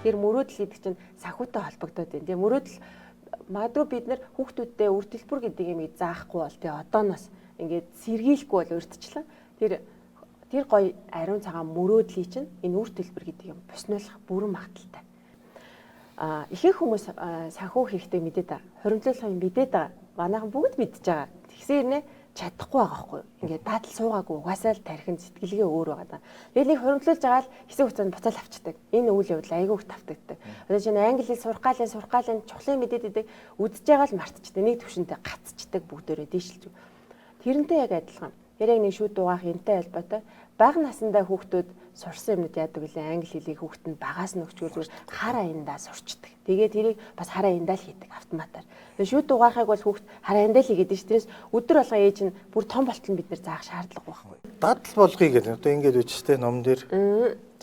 Тэгэхээр мөрөөдөл гэдэг чинь санхүүтэй холбогдоод байна. Тэгээ мөрөөдөл магадгүй бид нар хүүхдүүдтэй үр төлбөр гэдэг юм заахгүй бол тэгээ одооноос ингээд сэргийлэхгүй бол урьдчилан тэр гоё ариун цагаан мөрөөдлийг чинь энэ үр төлбөр гэдэг юм босноолох бүрэн магадaltaй. Ихэнх хүмүүс санхүү хэрэгтэй мэдээд байгаа. Хуримтлуулах юм мэдээд байгаа. Манайхан бүгд мэдж байгаа. Тэгсээр нэ чадахгүй байгаа байхгүй юу? Ингээд дадал суугаагүй угаасаа л тархин сэтгэлгээ өөр байгаа даа. Тэгээд нэг хуримтлуулж байгаа л хэсэг хугацаанд буцаал авчдаг. Энэ үйл явдал айгүй их тавтагддаг. Одоо чинь англи хэл сурах гаалын чухлын мэдээд идэг үдж байгаа л мартчихдаг. Нэг төвшөнтэй гацчихдаг бүгдээрээ дийшилж. Тэрнтэй яг адилхан. Тэр яг нэг шүд дугаах энтэй холбоотой. Бага насндаа хүүхдүүд сурсан юмнууд яадаг вэ? Англи хэлийг хүүхдэнд багаас нь өгчгөл зүгээр хар аяндаа сурчдаг. Тэгээд тэрийг бас хар аяндаа л хийдэг автоматар. Тэгээд шүд дугаахыг бол хүүхд хар аяндаа л хийгээд шүү. Тэрээс өдөр болгоо ээж нь бүр том болтол нь бид нар заах шаардлага байхгүй. Дадал болгоё гэдэг. Одоо ингэж үчтэй ном дээр.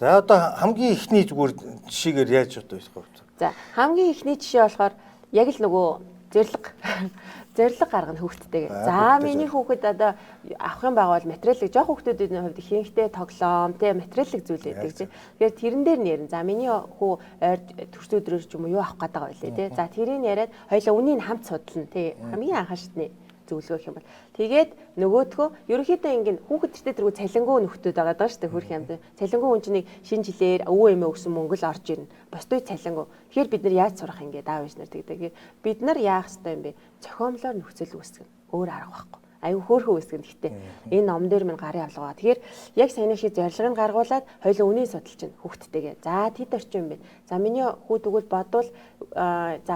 За одоо хамгийн ихний зүгээр жишээгээр яаж одоо их вэ? За хамгийн ихний жишээ болохоор яг л нөгөө зориг гаргана хүүхдтэйгээ. За миний хүүхэд одоо авах юм байгаа бол материалыг жоох хүүхдүүдийн хувьд ихэнхдээ тоглоом, материалыг зүйл байдаг чинь. Тэгэхээр тэрэн дээр нэрэн. За миний хүү ойр төрс өдрөөр ч юм уу юу авах гээд байгаа байлээ тий. За тэрийг яриад хоёлаа үнийг хамт судална тий. Хамгийн анхаашдны зөвлөгөө юм бол. Тэгээд нөгөөдгөө ерөнхийдөө ингэн хүүхэдтэй тэргүй цалингүй нөхдүүд байгаа даа шүү дээ хөрх юмд. Цалингүй хүн чинь шинэ жилээр өвөө эмээ өгсөн мөнгө л орж ирнэ. Босдоо цалингүй. Тэгэхээр бид нар яаж сурах ингэ даав иш нар тэгдэг. Бид нар яах ёстой юм бэ? Цохиомлоор нөхцөл үүсгэн. Өөр арга байхгүй. Аюу хөөрхөн үүсгэн. Гэхдээ энэ ном дээр минь гарын авлага. Тэгэхээр яг саяны шиг зорилгыг гаргуулад хоёлоо үнийг судалж чинь хүүхдтэйгээ. За тэд орчин юм бэ. За миний хүү тэгвэл бодвол за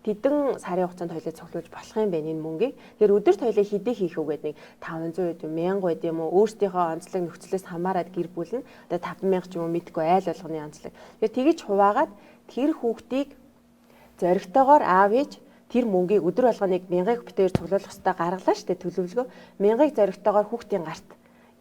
тэдэн сарын хугацаанд хоёлоо цуглуулж болох юм байна энэ мөнгийг. Тэгэхээр өдөрт хоёлоо хэдий хийх үгээд нэг 500 1000 байд юм уу өөрсдийнхөө онцлог нөхцлөөс хамаарат гэр бүл нь одоо 5000 ч юм уу мэдгүй айл болгоны онцлог. Тэгэхээр тэгэж хуваагаад тэр хүүхдийг зоригтойгоор аав ээж тэр мөнгийг өдөр болгоныг 1000-ыг битээр цуглуулах хэрэгтэй гаргалаа штэ төлөвлөгөө 1000-ыг зоригтойгоор хүүхдийн гарт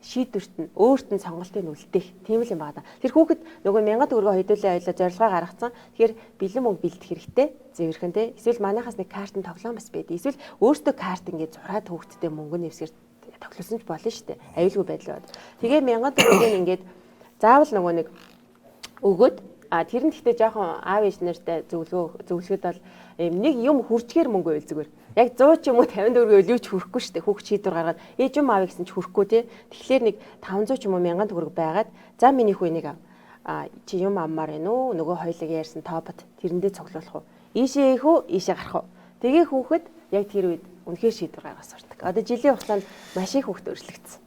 шийдвэрт нь өөрт нь сонголтыг үлдээх тийм л юм байна. Тэр хүүхэд нөгөө 1000 төгрөгөө хөдөлөө ойлоо зорилгоо гаргацсан. Тэгэхээр бэлэн мөнгө бэлдэх хэрэгтэй. Зэвэрхэн те. Эсвэл манайхаас нэг картын тоглоом бас байдаг. Эсвэл өөртөө карт ингээд зураад хүүхдтэй мөнгө нэвсгэр тоглосон ч болно штэ. Аюулгүй байдал бод. Тэгээ 1000 төгрөгийг ингээд заавал нөгөө нэг өгөөд тэр нь гэхдээ жоохон аав ээж нартай зөвлөгөөд бол нэг юм хүрчгээр мөнгө байл зүгээр. Яг 100 ч юм уу 50 төгрөг юу ч хүрхгүй шүү дээ. Хүүхд шийдвэр гаргаад ээж юм аав гэсэн ч хүрхгүй тий. Тэгэхээр нэг 500 ч юм уу 1000 төгрөг байгаад за миний хүү энийг чи юм аммаар байна уу? Нөгөө хоёлыг ярьсан тоопот тэрэндээ цуглуулах уу? Ийшээ их үү? Ийшээ гарах уу? Тэгээ хүүхэд яг тэр үед үнэхээр шийдвэр гаргаж сурдаг. Одоо жилийн хугацаанд маш их хүүхд өөрчлөгдсөн.